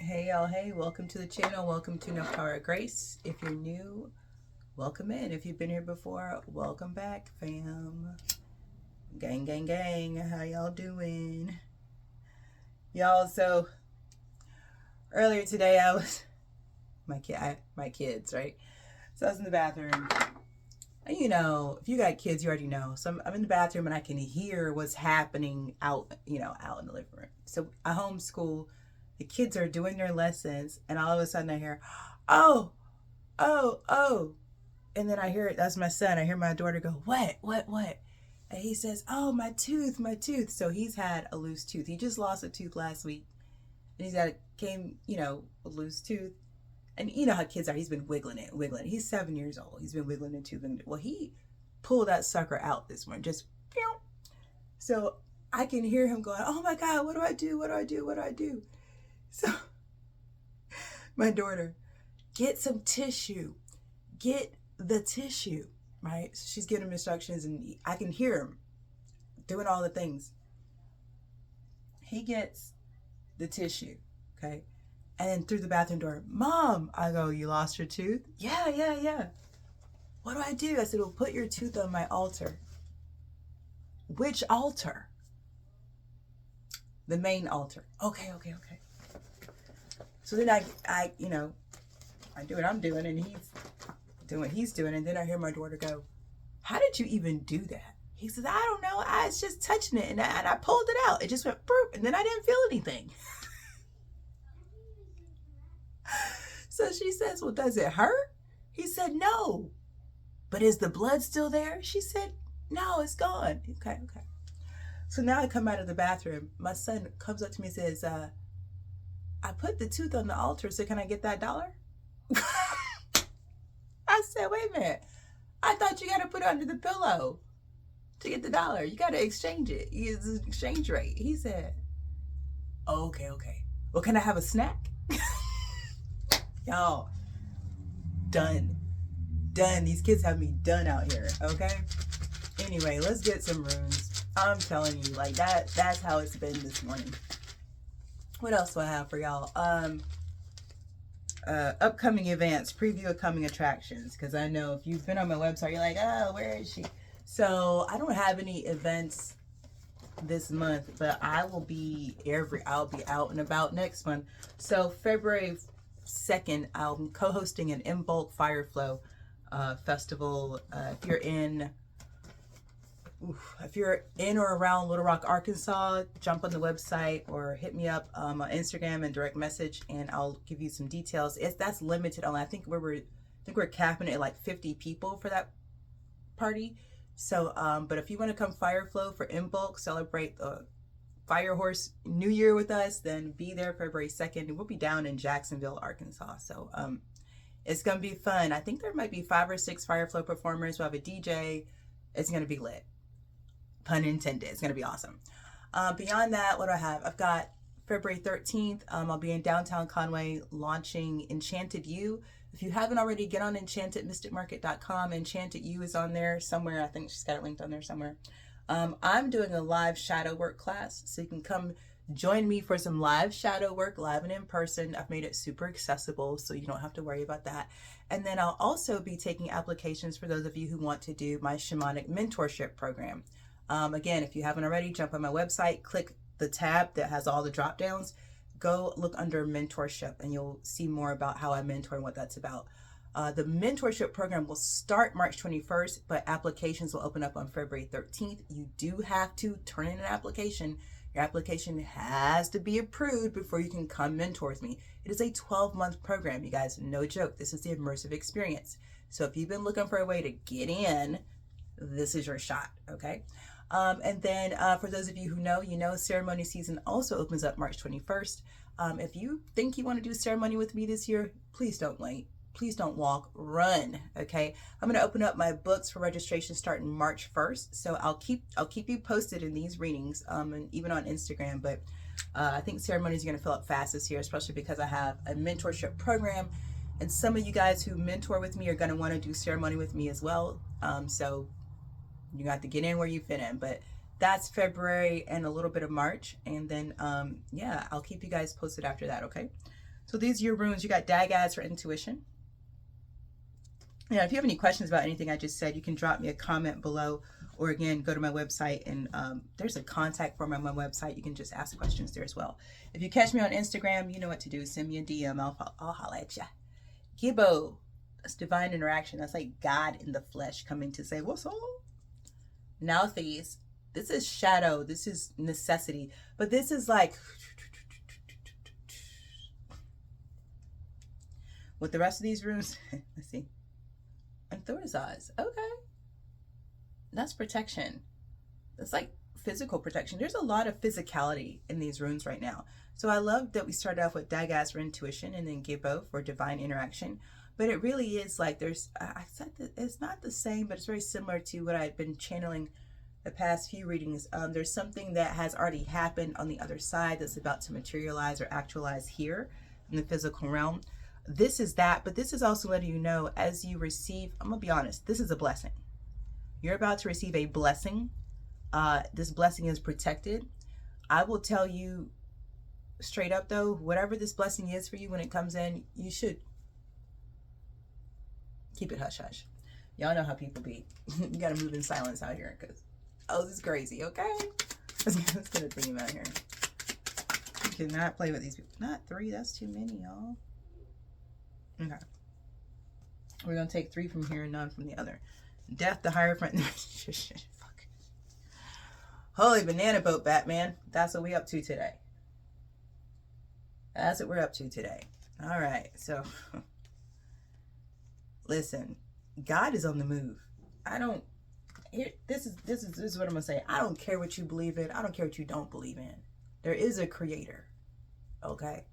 Hey y'all, hey, welcome to the channel. Welcome to Nephtara Grace. If you're new, welcome in. If you've been here before, welcome back, fam. Gang, gang, gang. How y'all doing? Y'all, so earlier today I was my kids, right? So I was in the bathroom. And you know, if you got kids, you already know. So I'm in the bathroom and I can hear what's happening out in the living room. So I homeschool. The kids are doing their lessons, and all of a sudden I hear, oh, oh. And then I hear it, that's my son. I hear my daughter go, what? And he says, oh, my tooth. So he's had a loose tooth. He just lost a tooth last week. And a loose tooth. And you know how kids are. He's been wiggling it. He's 7 years old. He's been wiggling the tooth. Well, he pulled that sucker out this morning. Just, pew. So I can hear him going, oh my God, what do I do? So my daughter, get some tissue. Get the tissue, right? So she's giving him instructions and I can hear him doing all the things. He gets the tissue, okay? And then through the bathroom door, Mom, I go, you lost your tooth? Yeah. What do I do? I said, well, put your tooth on my altar. Which altar? The main altar. Okay. So then I do what I'm doing and he's doing what he's doing. And then I hear my daughter go, how did you even do that? He says, I don't know. I was just touching it and I pulled it out. It just went boop, and then I didn't feel anything. So she says, well, does it hurt? He said, no. But is the blood still there? She said, no, it's gone. Okay. So now I come out of the bathroom. My son comes up to me and says, I put the tooth on the altar, so can I get that $1? I said, wait a minute. I thought you got to put it under the pillow to get the $1. You got to exchange it. It's an exchange rate. He said, oh, okay. Well, can I have a snack? Y'all, done. These kids have me done out here, okay? Anyway, let's get some runes. I'm telling you, like that's how it's been this morning. What else do I have for y'all? Upcoming events, preview upcoming attractions, because I know if you've been on my website, you're like, oh, where is she? So I don't have any events this month, but I'll be out and about next month. So February 2nd, I'm co-hosting an In Bulk Fire Flow festival. If you're in or around Little Rock, Arkansas, jump on the website or hit me up on Instagram and direct message, and I'll give you some details. That's limited only. I think we're capping it at like 50 people for that party. So, but if you want to come Fire Flow for In Bulk, celebrate the Fire Horse New Year with us, then be there February 2nd. We'll be down in Jacksonville, Arkansas. So, it's gonna be fun. I think there might be 5 or 6 Fire Flow performers. We'll have a DJ. It's gonna be lit. Pun intended. It's going to be awesome. Beyond that, what do I have? I've got February 13th. I'll be in downtown Conway launching Enchanted You. If you haven't already, get on enchantedmysticmarket.com. Enchanted You is on there somewhere. I think she's got it linked on there somewhere. I'm doing a live shadow work class, so you can come join me for some live shadow work, live and in person. I've made it super accessible, so you don't have to worry about that. And then I'll also be taking applications for those of you who want to do my shamanic mentorship program. Again, if you haven't already, jump on my website, click the tab that has all the drop downs, go look under mentorship, and you'll see more about how I mentor and what that's about. The mentorship program will start March 21st, but applications will open up on February 13th. You do have to turn in an application. Your application has to be approved before you can come mentor with me. It is a 12-month program, you guys. No joke. This is the immersive experience. So if you've been looking for a way to get in, this is your shot, okay? And then for those of you who know, ceremony season also opens up March 21st. If you think you want to do ceremony with me this year, please don't wait. Please don't walk, run, okay? I'm going to open up my books for registration starting March 1st. So I'll keep you posted in these readings and even on Instagram. But I think ceremonies are going to fill up fast this year, especially because I have a mentorship program. And some of you guys who mentor with me are going to want to do ceremony with me as well. So you got to get in where you fit in. But that's February and a little bit of March. And then, yeah, I'll keep you guys posted after that, okay? So these are your runes. You got Dagads for intuition. Yeah, if you have any questions about anything I just said, you can drop me a comment below, or again, go to my website and there's a contact form on my website. You can just ask questions there as well. If you catch me on Instagram, you know what to do. Send me a DM. I'll holla at ya. Gibbo, that's divine interaction. That's like God in the flesh coming to say, what's up? Nauthies, this is shadow. This is necessity. But this is like, with the rest of these runes, let's see. And Thorazaz, okay. That's protection. That's like physical protection. There's a lot of physicality in these runes right now. So I love that we started off with Dagaz for intuition and then Gibbo for divine interaction. But it really is like I said that it's not the same, but it's very similar to what I've been channeling the past few readings. There's something that has already happened on the other side that's about to materialize or actualize here in the physical realm. This is that, but this is also letting you know as you receive, I'm gonna be honest, this is a blessing. You're about to receive a blessing. This blessing is protected. I will tell you straight up though, whatever this blessing is for you when it comes in, you should keep it hush hush. Y'all know how people be. You gotta move in silence out here because, oh, this is crazy, okay? Let's get a theme out here. You cannot play with these people. Not 3, that's too many, y'all. Okay. We're going to take 3 from here and none from the other. Death, the Hierophant. Fuck. Holy banana boat, Batman. That's what we up to today. That's what we're up to today. All right. So, listen. God is on the move. This is what I'm going to say. I don't care what you believe in. I don't care what you don't believe in. There is a creator. Okay?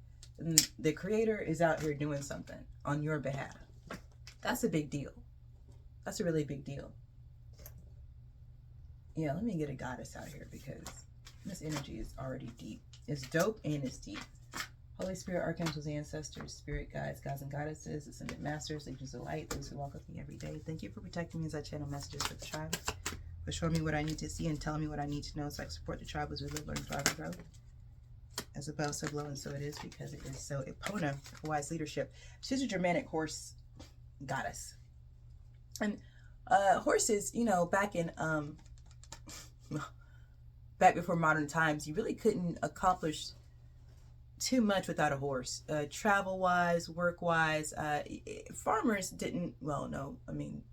The creator is out here doing something on your behalf. That's a big deal. That's a really big deal. Yeah, let me get a goddess out here because this energy is already deep. It's dope and it's deep. Holy Spirit, archangels, ancestors, spirit guides, gods and goddesses, ascended masters, agents of light, those who walk with me every day. Thank you for protecting me as I channel messages for the tribe, for showing me what I need to see and telling me what I need to know so I can support the tribe as we live, learn, thrive, and grow. As above, so below, and so it is because it is so. Epona for wise leadership. She's a Germanic horse goddess. And horses, you know, back before modern times, you really couldn't accomplish too much without a horse. Travel wise, work wise, farmers didn't, well, no, I mean,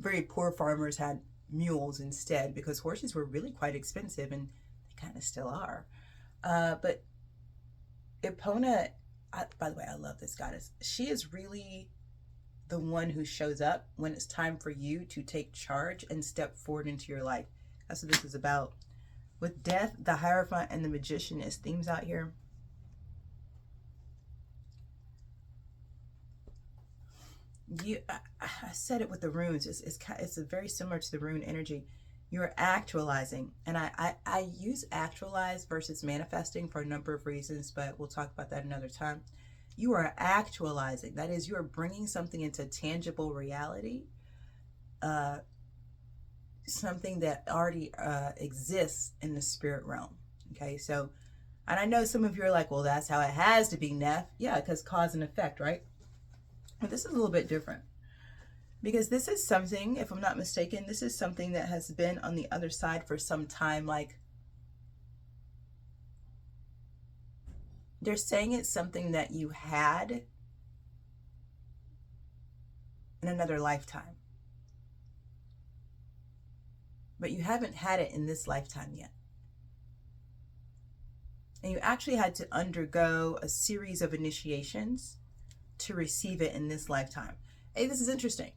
very poor farmers had mules instead because horses were really quite expensive and they kind of still are. But Epona, by the way, I love this goddess. She is really the one who shows up when it's time for you to take charge and step forward into your life. That's what this is about. With Death, the Hierophant, and the Magician as themes out here. I said it with the runes. It's very similar to the rune energy. You're actualizing, and I use actualize versus manifesting for a number of reasons, but we'll talk about that another time. You are actualizing. That is, you are bringing something into tangible reality, something that already exists in the spirit realm. Okay, so, and I know some of you are like, well, that's how it has to be, Neff. Yeah, because cause and effect, right? But this is a little bit different. Because this is something, if I'm not mistaken, this is something that has been on the other side for some time. Like, they're saying it's something that you had in another lifetime. But you haven't had it in this lifetime yet. And you actually had to undergo a series of initiations to receive it in this lifetime. Hey, this is interesting.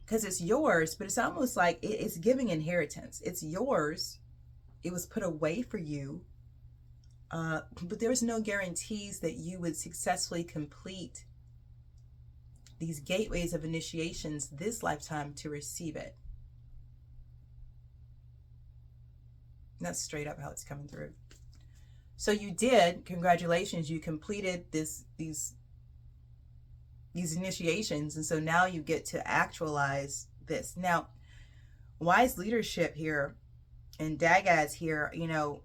Because it's yours, but it's almost like it's giving inheritance. It's yours. It was put away for you. But there's no guarantees that you would successfully complete these gateways of initiations this lifetime to receive it. And that's straight up how it's coming through. So you did. Congratulations. You completed these initiations, and so now you get to actualize this. Now, wise leadership here and Dagaz here, you know,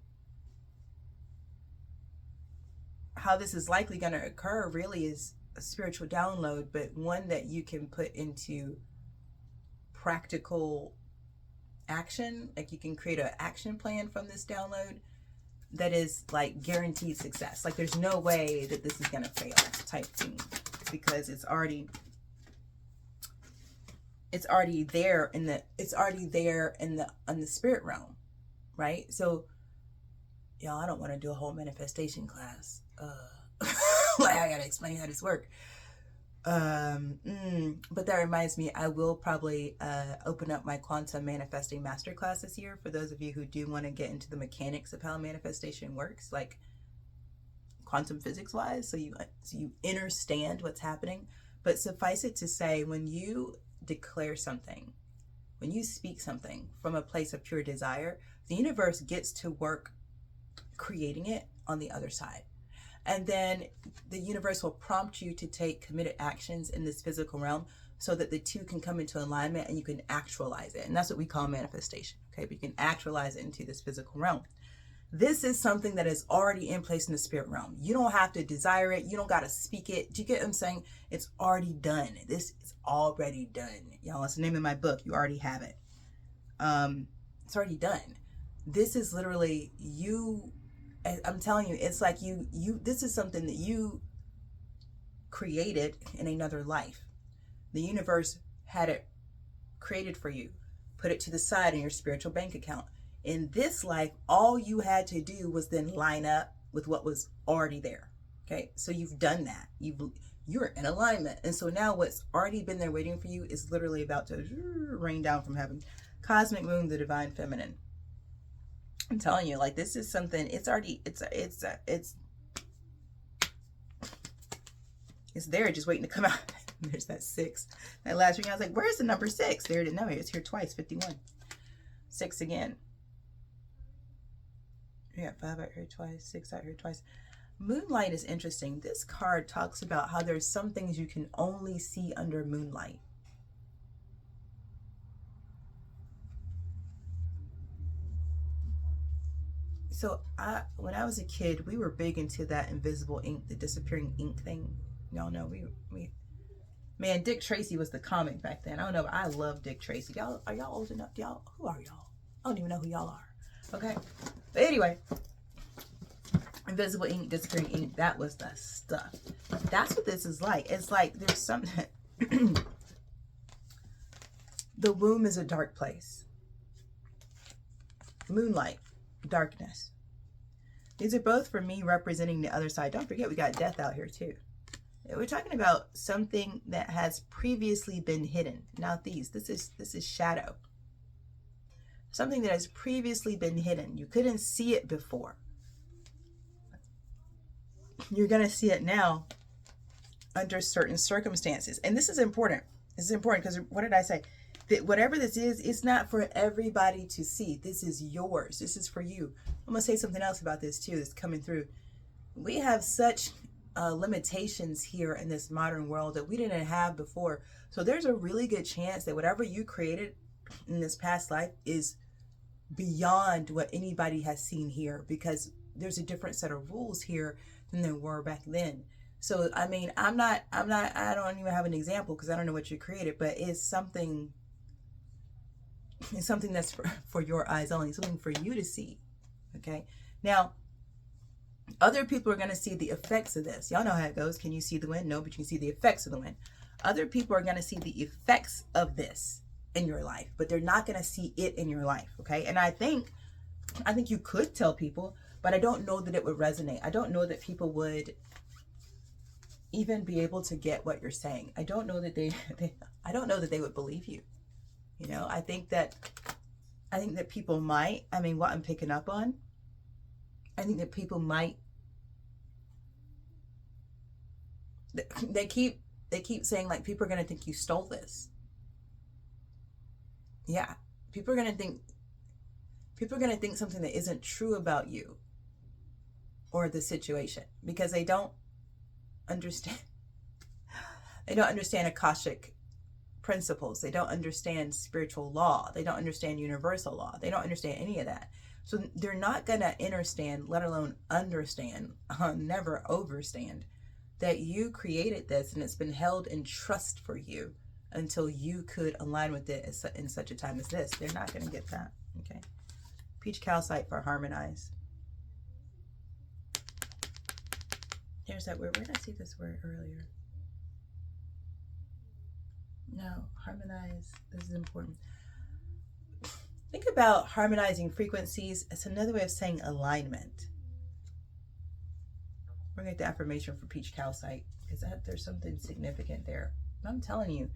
how this is likely going to occur really is a spiritual download, but one that you can put into practical action. Like you can create an action plan from this download that is like guaranteed success. Like there's no way that this is going to fail type thing, because it's already there in the spirit realm, right? So y'all, I don't want to do a whole manifestation class. Like I gotta explain how this works. But that reminds me, I will probably open up my quantum manifesting masterclass this year for those of you who do want to get into the mechanics of how manifestation works, like quantum physics wise, so you understand what's happening. But suffice it to say, when you declare something, when you speak something from a place of pure desire, the universe gets to work creating it on the other side. And then the universe will prompt you to take committed actions in this physical realm so that the two can come into alignment and you can actualize it. And that's what we call manifestation. Okay, but you can actualize it into this physical realm. This is something that is already in place in the spirit realm. You don't have to desire it. You don't got to speak it. Do you get what I'm saying? It's already done. This is already done. Y'all, that's the name of my book. You already have it. It's already done. This is literally you. I'm telling you, it's like this is something that you created in another life. The universe had it created for you, put it to the side in your spiritual bank account. In this life, all you had to do was then line up with what was already there. Okay, so you've done that. You're in alignment, and so now what's already been there waiting for you is literally about to rain down from heaven. Cosmic moon, the divine feminine. I'm telling you, like, this is something, it's there just waiting to come out. There's that 6. That last ring, I was like, where's the number 6? There it is. No, it's here twice, 51. 6 again. We got 5 out here twice, 6 out here twice. Moonlight is interesting. This card talks about how there's some things you can only see under moonlight. So when I was a kid, we were big into that invisible ink, the disappearing ink thing. Y'all know man, Dick Tracy was the comic back then. I don't know, but I love Dick Tracy. Y'all, are y'all old enough? Y'all, who are y'all? I don't even know who y'all are. Okay, but anyway, invisible ink, disappearing ink, that was the stuff. That's what this is like. It's like there's something. The womb is a dark place. Moonlight. Darkness. These are both for me representing the other side. Don't forget, we got death out here too. We're talking about something that has previously been hidden. Now this is shadow. Something that has previously been hidden. You couldn't see it before. You're going to see it now under certain circumstances. And this is important. This is important because what did I say? That whatever this is, it's not for everybody to see. This is yours. This is for you. I'm going to say something else about this too that's coming through. We have such limitations here in this modern world that we didn't have before. So there's a really good chance that whatever you created in this past life is beyond what anybody has seen here, because there's a different set of rules here than there were back then. So, I mean, I don't even have an example because I don't know what you created, but it's something that's for your eyes only, something for you to see. Okay. Now, other people are going to see the effects of this. Y'all know how it goes. Can you see the wind? No, but you can see the effects of the wind. Other people are going to see the effects of this in your life, but they're not going to see it in your life. Okay. And I think you could tell people, but I don't know that it would resonate. I don't know that people would even be able to get what you're saying. I don't know that I don't know that they would believe you. You know, I think that people might, I mean, what I'm picking up on, I think that people might, they keep saying, like, people are going to think you stole this. Yeah. People are going to think something that isn't true about you or the situation, because they don't understand Akashic principles. They don't understand spiritual law. They don't understand universal law. They don't understand any of that. So they're not going to understand, let alone understand, never overstand, that you created this and it's been held in trust for you until you could align with it in such a time as this. They're not going to get that. Okay. Peach calcite for harmonize. There's that word. Where did I see this word earlier? No, harmonize. This is important. Think about harmonizing frequencies. It's another way of saying alignment. We're going to get the affirmation for peach calcite. Is that there's something significant there? I'm telling you,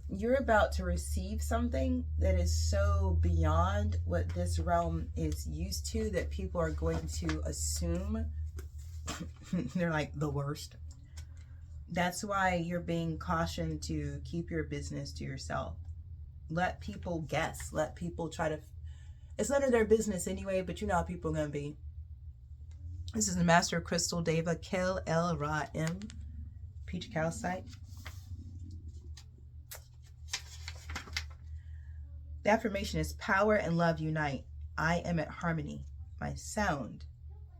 you're about to receive something that is so beyond what this realm is used to that people are going to assume they're like the worst. That's why you're being cautioned to keep your business to yourself. Let people guess. Let people try to... It's none of their business anyway, but you know how people are going to be. This is the Master Crystal Deva Kel El Ra M. Peach calcite. The affirmation is power and love unite. I am at harmony. My sound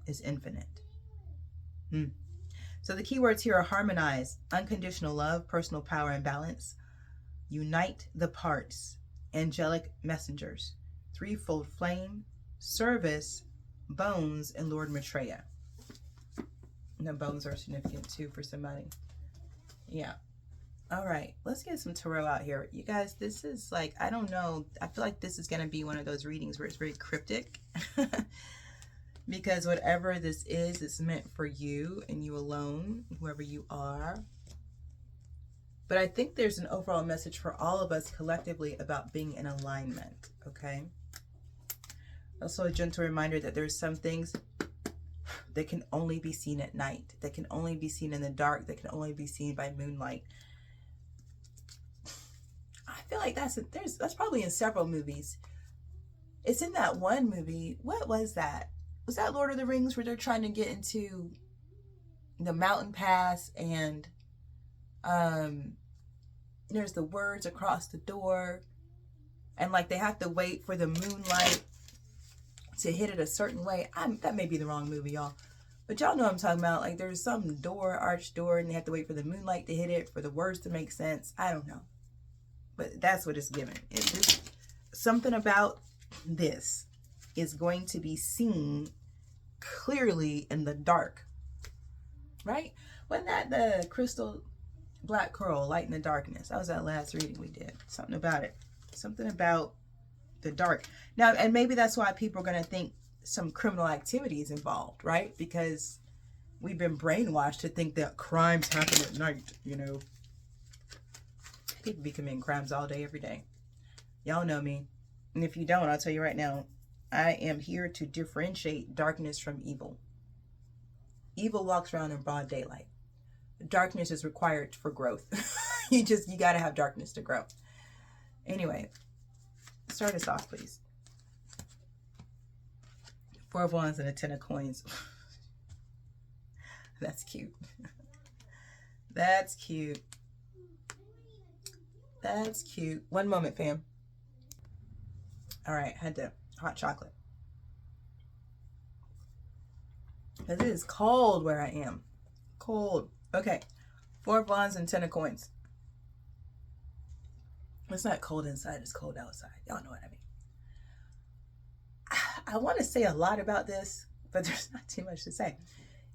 is infinite. So the keywords here are harmonize, unconditional love, personal power and balance, unite the parts, angelic messengers, threefold flame, service, bones, and Lord Maitreya. And the bones are significant too for somebody. Yeah. All right. Let's get some tarot out here. You guys, this is like, I don't know. I feel like this is going to be one of those readings where it's very cryptic. Because whatever this is, it's meant for you and you alone, whoever you are. But I think there's an overall message for all of us collectively about being in alignment, okay? Also a gentle reminder that there's some things that can only be seen at night, that can only be seen in the dark, that can only be seen by moonlight. I feel like that's probably in several movies. It's in that one movie. What was that? Was that Lord of the Rings where they're trying to get into the mountain pass and there's the words across the door and like they have to wait for the moonlight to hit it a certain way. That may be the wrong movie, y'all. But y'all know what I'm talking about. Like there's some door, arch door, and they have to wait for the moonlight to hit it for the words to make sense. I don't know. But that's what it's given. Something about this is going to be seen clearly in the dark, right? Wasn't that the crystal black coral, light in the darkness? That was that last reading we did. Something about it. Something about the dark. Now, and maybe that's why people are going to think some criminal activity is involved, right? Because we've been brainwashed to think that crimes happen at night, you know. People be committing crimes all day, every day. Y'all know me. And if you don't, I'll tell you right now, I am here to differentiate darkness from evil. Evil walks around in broad daylight. Darkness is required for growth. You got to have darkness to grow. Anyway, start us off, please. 4 of Wands and a 10 of Coins. That's cute. That's cute. That's cute. One moment, fam. All right, had to hot chocolate. Because it is cold where I am. Cold. Okay. 4 of Wands and 10 of Coins. It's not cold inside, it's cold outside. Y'all know what I mean. I want to say a lot about this, but there's not too much to say.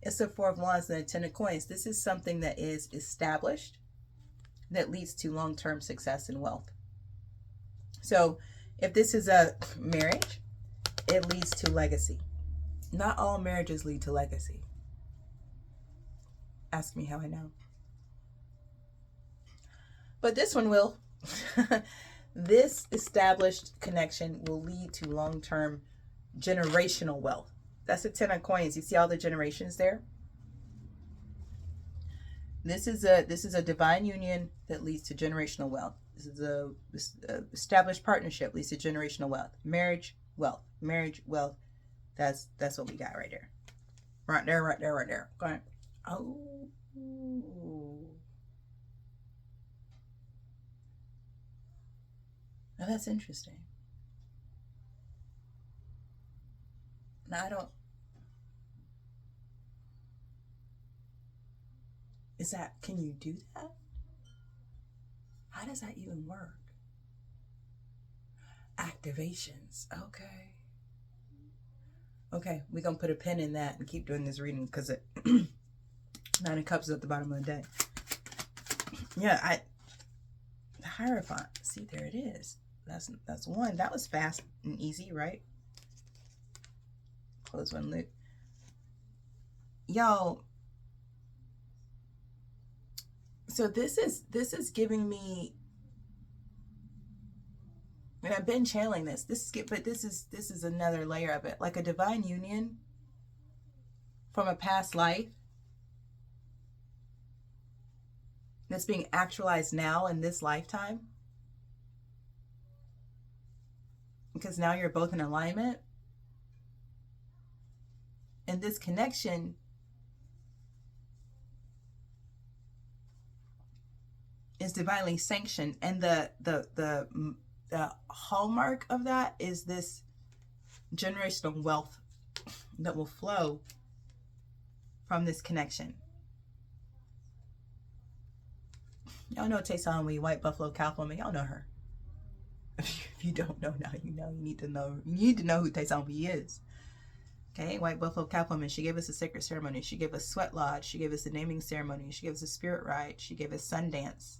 It's the 4 of Wands and the 10 of Coins. This is something that is established that leads to long-term success and wealth. So if this is a marriage, it leads to legacy. Not all marriages lead to legacy. Ask me how I know. But this one will. This established connection will lead to long-term generational wealth. That's the 10 of Coins. You see all the generations there? This is a divine union that leads to generational wealth. This is a established partnership leads to generational wealth. Marriage, wealth. Marriage, wealth. That's what we got right there. Right there, right there, right there. Okay. Oh. Now that's interesting. Now I don't, is that, can you do that? How does that even work? Activations, okay. Okay, we're gonna put a pin in that and keep doing this reading because it Nine of Cups is at the bottom of the deck. Yeah, the Hierophant. See, there it is. That's one. That was fast and easy, right? Close one loop. Y'all. So this is giving me, and I've been channeling this. But this is another layer of it, like a divine union from a past life that's being actualized now in this lifetime. Because now you're both in alignment. And this connection is divinely sanctioned. And the hallmark of that is this generational wealth that will flow from this connection. Y'all know Taysanwi, White Buffalo Cow Woman. Y'all know her. If you don't know now, you know. You need to know. You need to know who Taysanwi is. Okay, White Buffalo Cow Woman. She gave us a sacred ceremony. She gave us Sweat Lodge. She gave us a naming ceremony. She gave us a spirit ride. She gave us Sundance.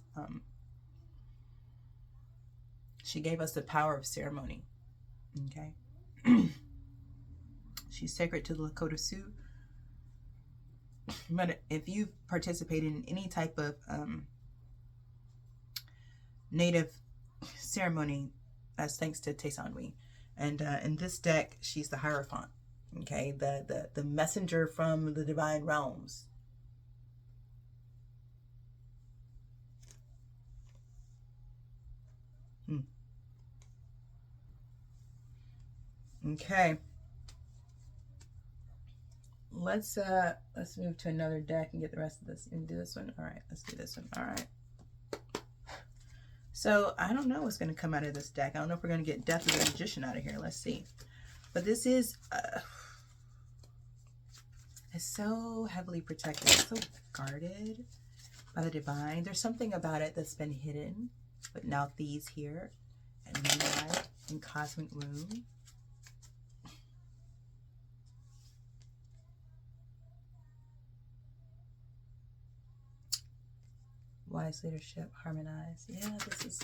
She gave us the power of ceremony. Okay. She's sacred to the Lakota Sioux. But if you've participated in any type of native ceremony, that's thanks to Taysanwi. And in this deck, she's the Hierophant. Okay, the messenger from the divine realms. Okay. Let's move to another deck and get the rest of this and do this one. All right, let's do this one. All right. So I don't know what's going to come out of this deck. I don't know if we're going to get Death of the Magician out of here. Let's see. But this is it's so heavily protected, it's so guarded by the divine. There's something about it that's been hidden, but now these here and moonlight and cosmic room. Wise leadership, harmonize. Yeah, this is,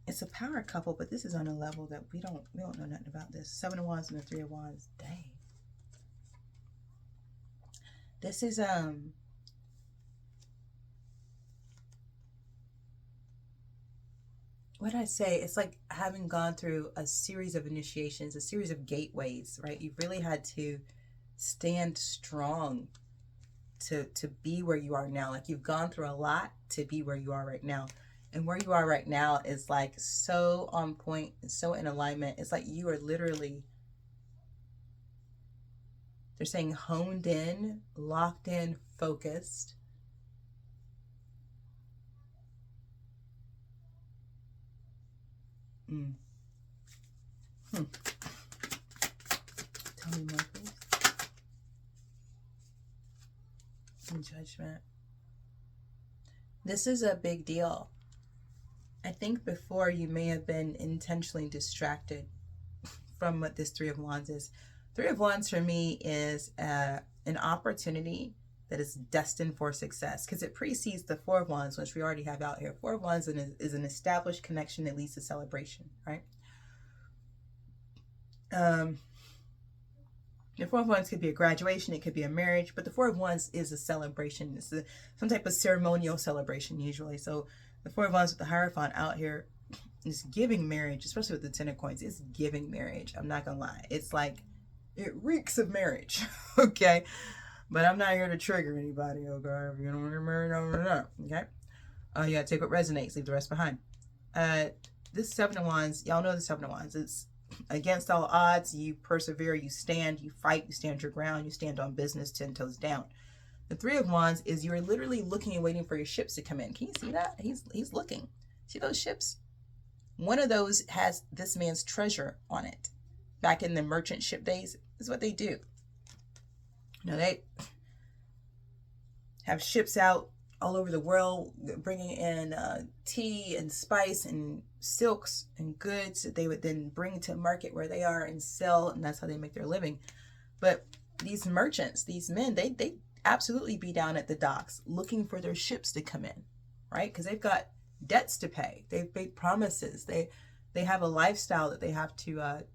it's a power couple, but this is on a level that we don't know nothing about this. 7 of Wands and the 3 of Wands. Dang. This is what did I say? It's like having gone through a series of initiations, a series of gateways, right? You've really had to stand strong to be where you are now. Like you've gone through a lot to be where you are right now. And where you are right now is like so on point and so in alignment. It's like you are literally, they're saying honed in, locked in, focused. Tell me more, please. Judgment. This is a big deal. I think before you may have been intentionally distracted from what this 3 of Wands is. 3 of Wands for me is an opportunity that is destined for success because it precedes the 4 of Wands, which we already have out here. 4 of Wands is an established connection that leads to celebration, right? The 4 of Wands could be a graduation, it could be a marriage, but the 4 of Wands is a celebration. It's some type of ceremonial celebration usually. So the 4 of Wands with the Hierophant out here is giving marriage, especially with the 10 of Coins. It's giving marriage. I'm not gonna lie. It's like, it reeks of marriage, okay? But I'm not here to trigger anybody, okay? If you don't want to get married, okay? You gotta take what resonates, leave the rest behind. This 7 of Wands, y'all know the 7 of Wands. It's against all odds, you persevere, you stand, you fight, you stand your ground, you stand on business 10 toes down. The 3 of Wands is you're literally looking and waiting for your ships to come in. Can you see that? He's looking. See those ships? One of those has this man's treasure on it. Back in the merchant ship days, is what they do. You know, they have ships out all over the world bringing in tea and spice and silks and goods that they would then bring to market where they are and sell, and that's how they make their living. But these merchants, these men, they absolutely be down at the docks looking for their ships to come in, right? Because they've got debts to pay. They've made promises. They have a lifestyle that they have to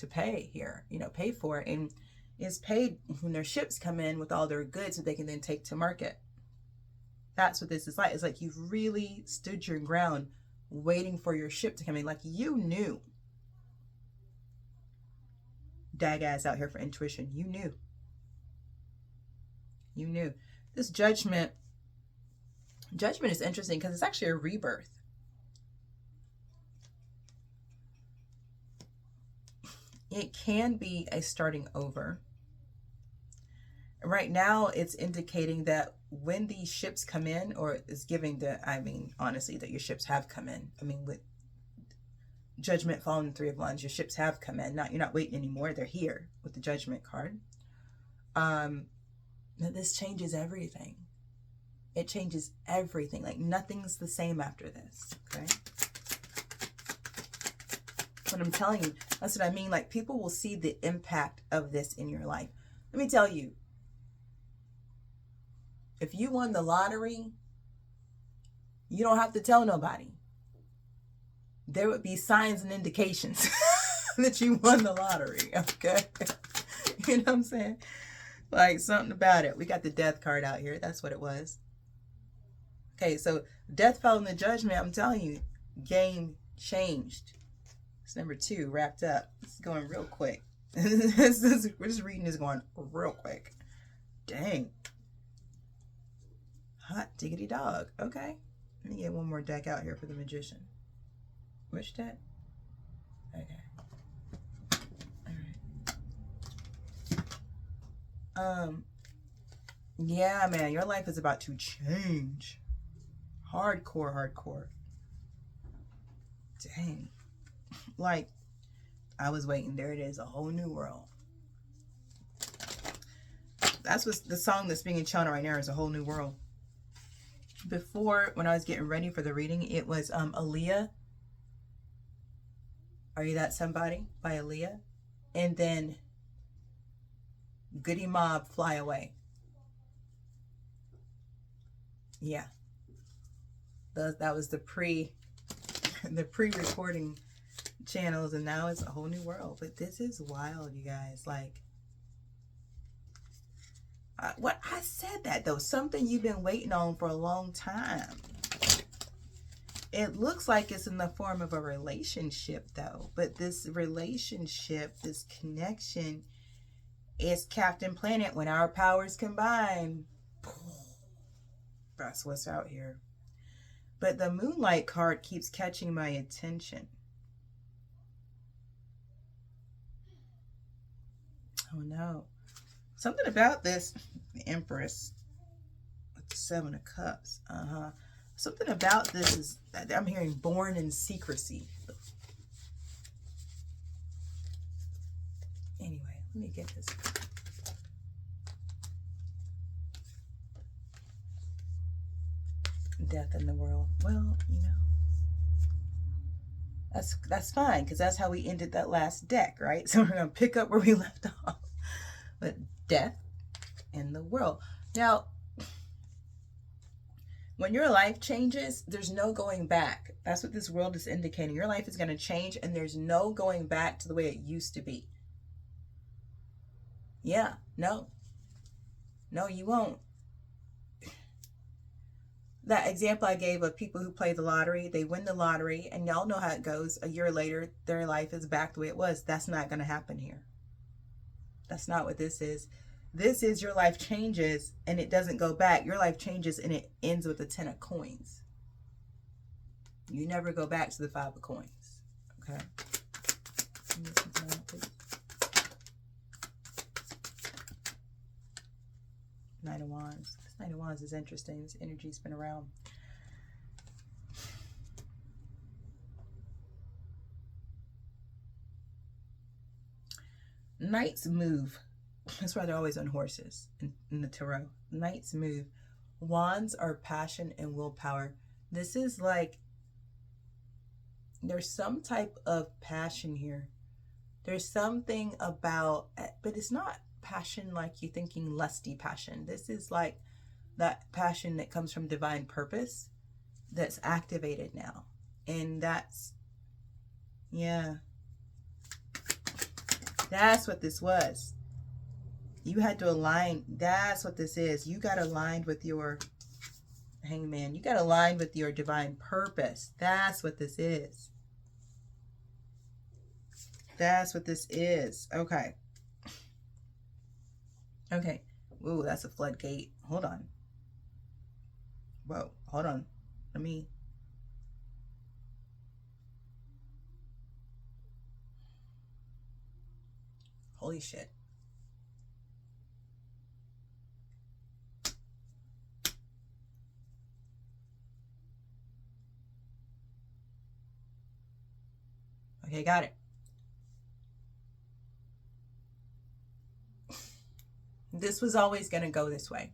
pay here, you know, pay for, and is paid when their ships come in with all their goods that they can then take to market. That's what this is like. It's like you've really stood your ground waiting for your ship to come in. Like you knew. Dag ass out here for intuition. You knew. You knew. This judgment is interesting because it's actually a rebirth. It can be a starting over. Right now, it's indicating that when these ships come in, or is giving honestly, that your ships have come in. I mean, with Judgment falling in 3 of Wands, your ships have come in. You're not waiting anymore. They're here with the Judgment card. This changes everything. It changes everything. Like nothing's the same after this. Okay. What I'm telling you, that's what I mean. Like people will see the impact of this in your life. Let me tell you, if you won the lottery, you don't have to tell nobody. There would be signs and indications that you won the lottery, okay? You know what I'm saying? Like something about it. We got the Death card out here. That's what it was. Okay, so Death following the Judgment, I'm telling you, game changed. It's number 2 wrapped up. It's going real quick. We're just reading this going real quick. Dang. Hot diggity dog. Okay. Let me get one more deck out here for the Magician. Which deck? Okay. Alright. Yeah, man, your life is about to change. Hardcore. Dang. Like, I was waiting. There it is. A whole new world. That's what the song that's being chanted right now is, A Whole New World. Before, when I was getting ready for the reading, it was Aaliyah. Are You That Somebody? By Aaliyah. And then Goody Mob, Fly Away. Yeah. That was the pre-recording channels, and now it's A Whole New World. But this is wild, you guys. Like, what I said that though, something you've been waiting on for a long time. It looks like it's in the form of a relationship though, but this relationship, this connection, is Captain Planet. When our powers combine, that's what's out here. But the Moonlight card keeps catching my attention. Oh no. Something about this, the Empress with the 7 of Cups. Something about this is, I'm hearing born in secrecy. Anyway, let me get this. Death in the world. Well, you know, that's fine, because that's how we ended that last deck, right? So we're going to pick up where we left off. But death in the world. Now, when your life changes, there's no going back. That's what this world is indicating. Your life is going to change, and there's no going back to the way it used to be. Yeah, no, you won't. That example I gave of people who play the lottery, they win the lottery, and y'all know how it goes. A year later, their life is back the way it was. That's not going to happen here. That's not what this is. This is your life changes and it doesn't go back. Your life changes and it ends with the 10 of coins. You never go back to the 5 of coins. Okay. Knight of Wands. This Knight of Wands is interesting. This energy's been around. Knights move. That's why they're always on horses in the tarot. Knights move. Wands are passion and willpower. This is like, there's some type of passion here. There's something about, but it's not passion like you're thinking lusty passion. This is like that passion that comes from divine purpose that's activated now. And that's, yeah, that's what this was. You had to align. That's what this is. You got aligned with your Hangman. You got aligned with your divine purpose. That's what this is. That's what this is. Okay. Okay. Ooh, that's a floodgate. Hold on. Whoa. Hold on. Let me. Holy shit. Okay, got it. This was always going to go this way.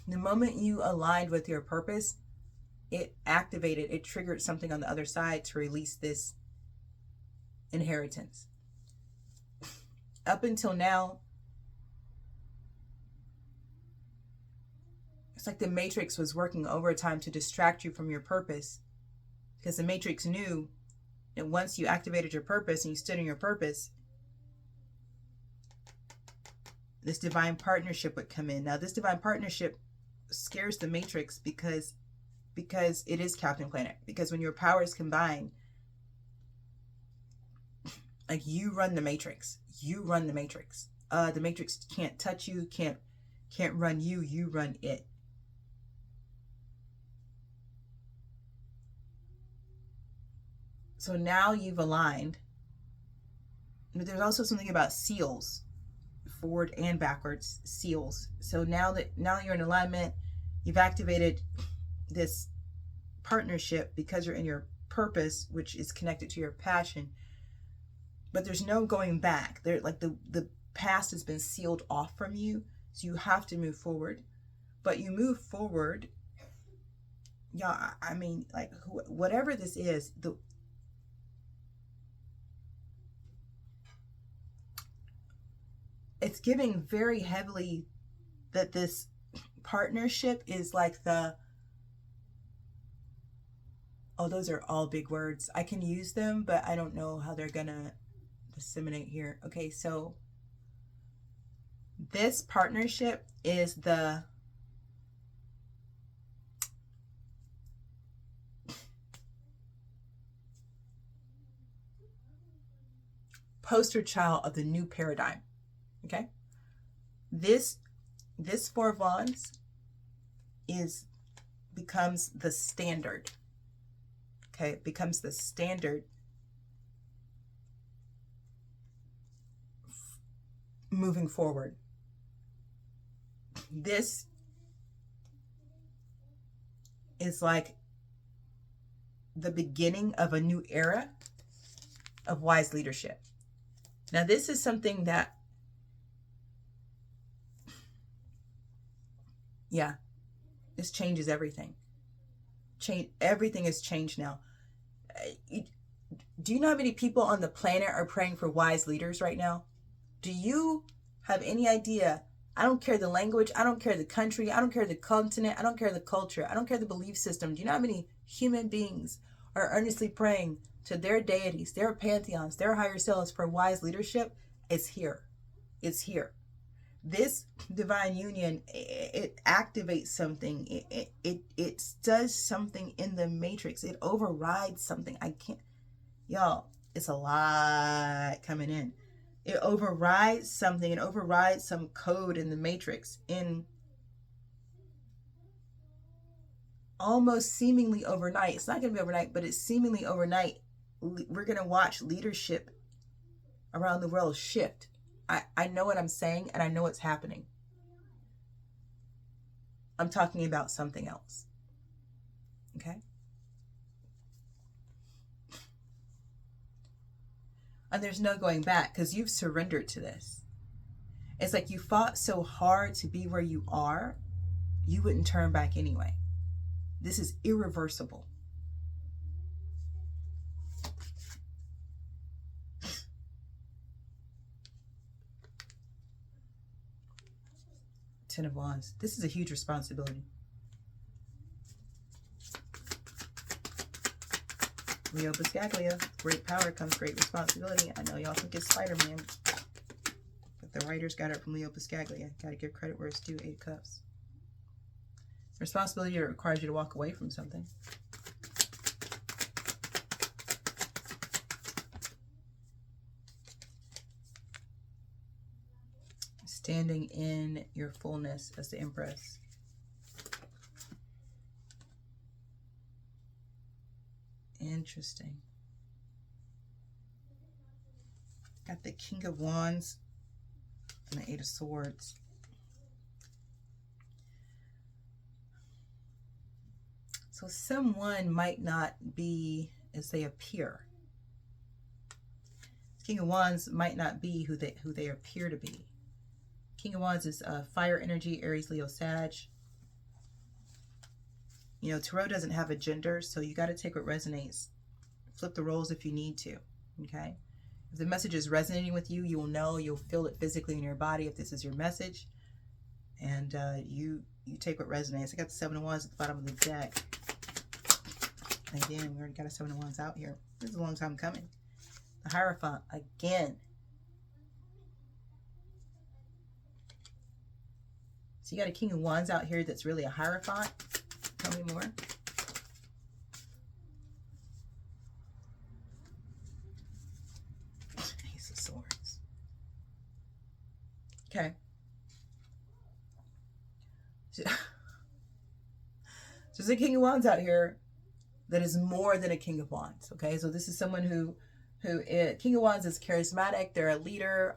The moment you aligned with your purpose, it activated, it triggered something on the other side to release this inheritance. Up until now, it's like the Matrix was working overtime to distract you from your purpose, because the Matrix knew that once you activated your purpose and you stood in your purpose, this divine partnership would come in. Now, this divine partnership scares the Matrix because it is Captain Planet. Because when your powers combine, like, you run the Matrix. You run the Matrix. The Matrix can't touch you, can't run you. You run it. So now you've aligned. But there's also something about seals, forward and backwards seals. So now you're in alignment, you've activated this partnership because you're in your purpose, which is connected to your passion. But there's no going back. There, like, the past has been sealed off from you, so you have to move forward. But you move forward. Yeah, I mean, like, whatever this is, it's giving very heavily that this partnership is like the, oh, those are all big words. I can use them, but I don't know how they're gonna disseminate here. Okay, so this partnership is the poster child of the new paradigm. Okay, this Four of Wands becomes the standard. Okay, it becomes the standard moving forward. This is like the beginning of a new era of wise leadership. Now, this is something that, yeah, this changes everything. Everything has changed now. Do you know how many people on the planet are praying for wise leaders right now? Do you have any idea? I don't care the language. I don't care the country. I don't care the continent. I don't care the culture. I don't care the belief system. Do you know how many human beings are earnestly praying to their deities, their pantheons, their higher selves for wise leadership? It's here. It's here. This divine union, it activates something. It does something in the Matrix. It overrides something. I can't, y'all, it's a lot coming in. It overrides something. It overrides some code in the Matrix. In almost seemingly overnight. It's not going to be overnight, but it's seemingly overnight. We're going to watch leadership around the world shift. I know what I'm saying, and I know what's happening. I'm talking about something else. Okay? And there's no going back because you've surrendered to this. It's like you fought so hard to be where you are, you wouldn't turn back anyway. This is irreversible. Ten of Wands. This is a huge responsibility. Leo Biscaglia. Great power comes great responsibility. I know y'all think it's Spider-Man, but the writers got it from Leo Biscaglia. Got to give credit where it's due. 8 of Cups. Responsibility that requires you to walk away from something. Standing in your fullness as the Empress. Interesting. Got the King of Wands and the 8 of Swords. So someone might not be as they appear. King of Wands might not be who they appear to be. King of Wands is fire energy, Aries, Leo, Sag. You know, Tarot doesn't have a gender, so you got to take what resonates. Flip the roles if you need to, okay? If the message is resonating with you, you will know, you'll feel it physically in your body if this is your message. And you take what resonates. I got the 7 of Wands at the bottom of the deck. Again, we already got a 7 of Wands out here. This is a long time coming. The Hierophant, again. So you got a King of Wands out here that's really a Hierophant. Tell me more. Ace of Swords. Okay. So there's a King of Wands out here that is more than a King of Wands. Okay, so this is someone who King of Wands is charismatic. They're a leader.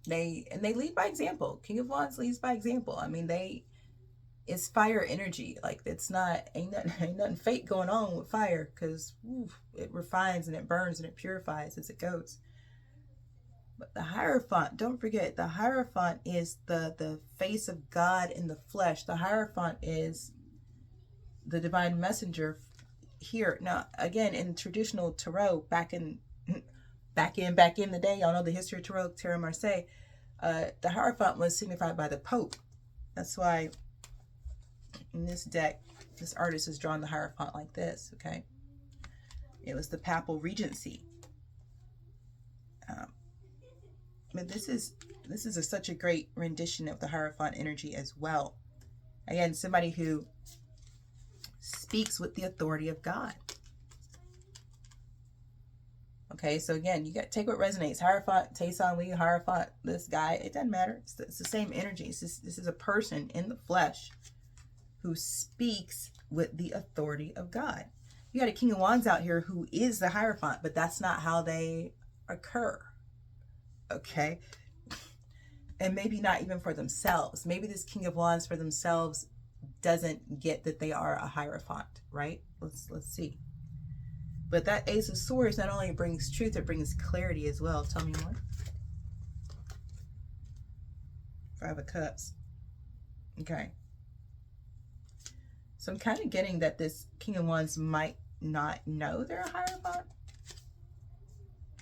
They lead by example. King of Wands leads by example. I mean, it's fire energy. Like, it's not, ain't nothing fake going on with fire, because it refines and it burns and it purifies as it goes. But the Hierophant, don't forget, the Hierophant is the face of God in the flesh. The Hierophant is the divine messenger here. Now, again, in traditional tarot, back in the day, y'all know the history of Tarot Marseille, the Hierophant was signified by the Pope. That's why in this deck, this artist has drawn the Hierophant like this, okay? It was the Papal Regency. But this is such a great rendition of the Hierophant energy as well. Again, somebody who speaks with the authority of God. Okay, so again, you got to take what resonates. Hierophant, Tayson Lee, Hierophant, this guy, it doesn't matter. It's the same energy. This is a person in the flesh who speaks with the authority of God. You got a King of Wands out here who is the Hierophant, but that's not how they occur. Okay? And maybe not even for themselves. Maybe this King of Wands for themselves doesn't get that they are a Hierophant, right? Let's see. But that Ace of Swords not only brings truth, it brings clarity as well. Tell me more. 5 of Cups. Okay. So I'm kind of getting that this King of Wands might not know they're a Hierophant.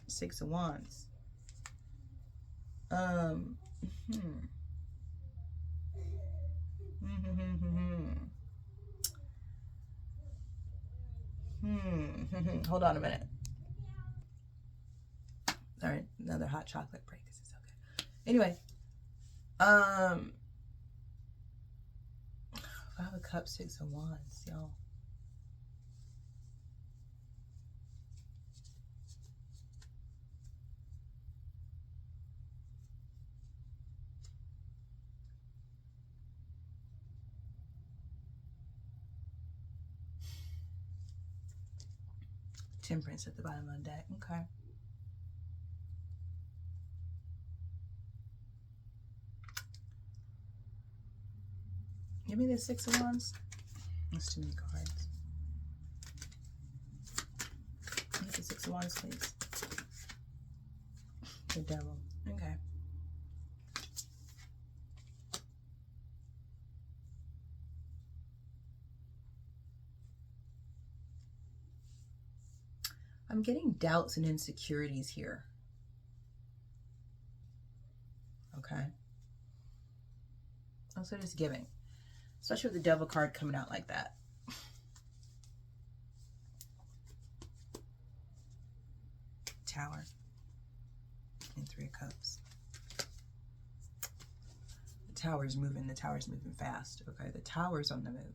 6 of Wands. Hold on a minute. All right, another hot chocolate break. This is okay. Anyway, 5 of Cups, 6 of Wands, y'all. Temperance at the bottom of the deck. Okay. Give me the 6 of Wands. That's too many cards. Give me the 6 of Wands, please. The Devil. Okay. I'm getting doubts and insecurities here. Okay. That's what it's giving. Especially with the Devil card coming out like that. Tower. And Three of Cups. The Tower's moving. The Tower's moving fast. Okay. The Tower's on the move.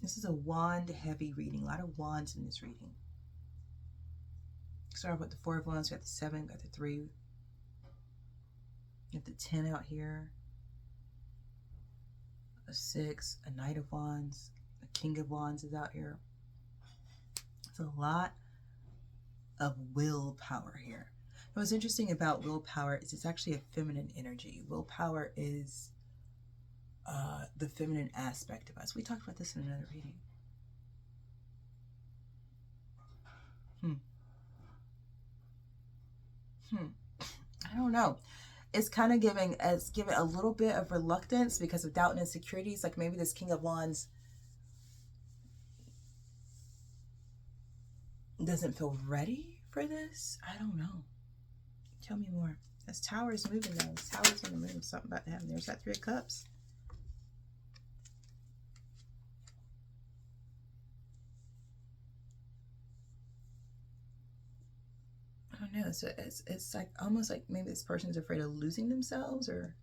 This is a wand-heavy reading. A lot of wands in this reading. Start off with the Four of Wands. We got the 7, got the 3. We got the 10 out here. A 6, a Knight of Wands, a King of Wands is out here. It's a lot of willpower here. What's interesting about willpower is it's actually a feminine energy. Willpower is the feminine aspect of us. We talked about this in another reading. I don't know. It's kind of giving a little bit of reluctance because of doubt and insecurities. Like maybe this King of Wands doesn't feel ready for this. I don't know. Tell me more. This Tower is moving though. This Tower's on the move. Something about to happen. There's that Three of Cups. I don't know. So it's like almost like maybe this person's afraid of losing themselves, or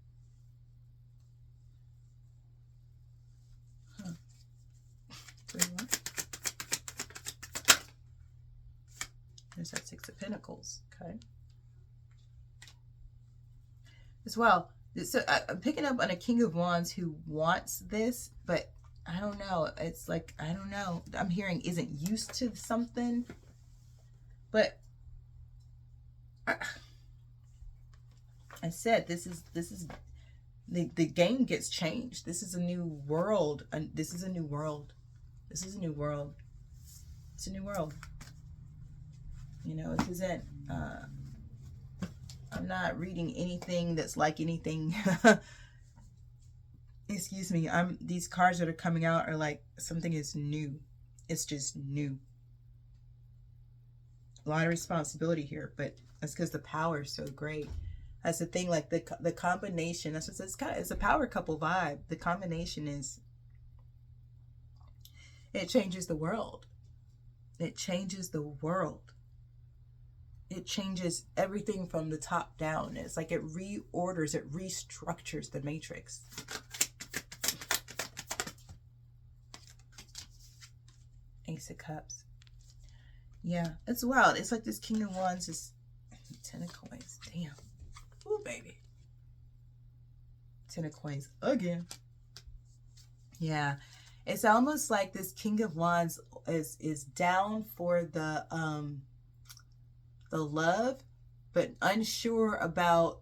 There's that Six of Pentacles. Okay. As well. So I'm picking up on a King of Wands who wants this, but I don't know. It's like, I don't know. I'm hearing isn't used to something, but I said this is the game gets changed. This is a new world. This is a new world. This is a new world. It's a new world. You know, this isn't. I'm not reading anything that's like anything. Excuse me. These cards that are coming out are like something is new. It's just new. A lot of responsibility here, but that's because the power is so great. That's the thing. Like the combination. That's what it's a power couple vibe. The combination is. It changes the world. It changes the world. It changes everything from the top down. It's like it reorders, it restructures the matrix. Ace of Cups. Yeah, it's wild. It's like this King of Wands is 10 of Coins. Damn. Ooh, baby. 10 of Coins again. Yeah. It's almost like this King of Wands is down for the love, but unsure about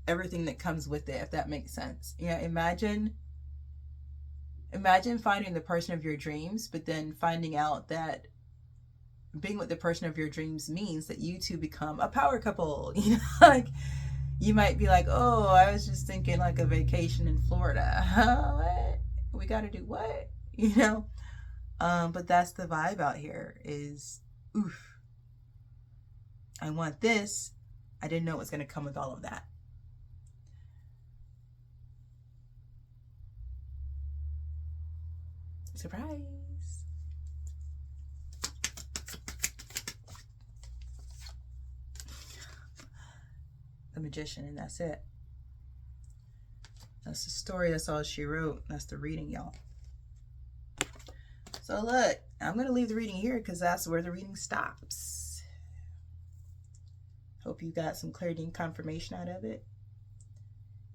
everything that comes with it, if that makes sense. Yeah, imagine finding the person of your dreams, but then finding out that being with the person of your dreams means that you two become a power couple. You know, like you might be like, oh, I was just thinking like a vacation in Florida. What? We got to do what? You know? But that's the vibe out here is, oof. I want this. I didn't know it was going to come with all of that. Surprise. The Magician, and that's it. That's the story. That's all she wrote. That's the reading, y'all. So look, I'm going to leave the reading here because that's where the reading stops. Hope you got some clarity and confirmation out of it.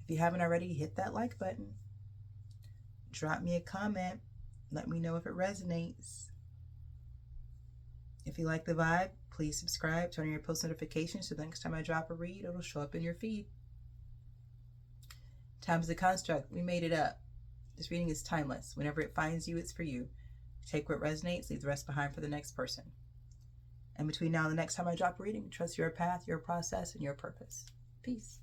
If you haven't already, hit that like button. Drop me a comment. Let me know if it resonates. If you like the vibe, please subscribe, turn on your post notifications so the next time I drop a read, it'll show up in your feed. Time is a construct. We made it up. This reading is timeless. Whenever it finds you, it's for you. Take what resonates, leave the rest behind for the next person. And between now and the next time I drop a reading, trust your path, your process, and your purpose. Peace.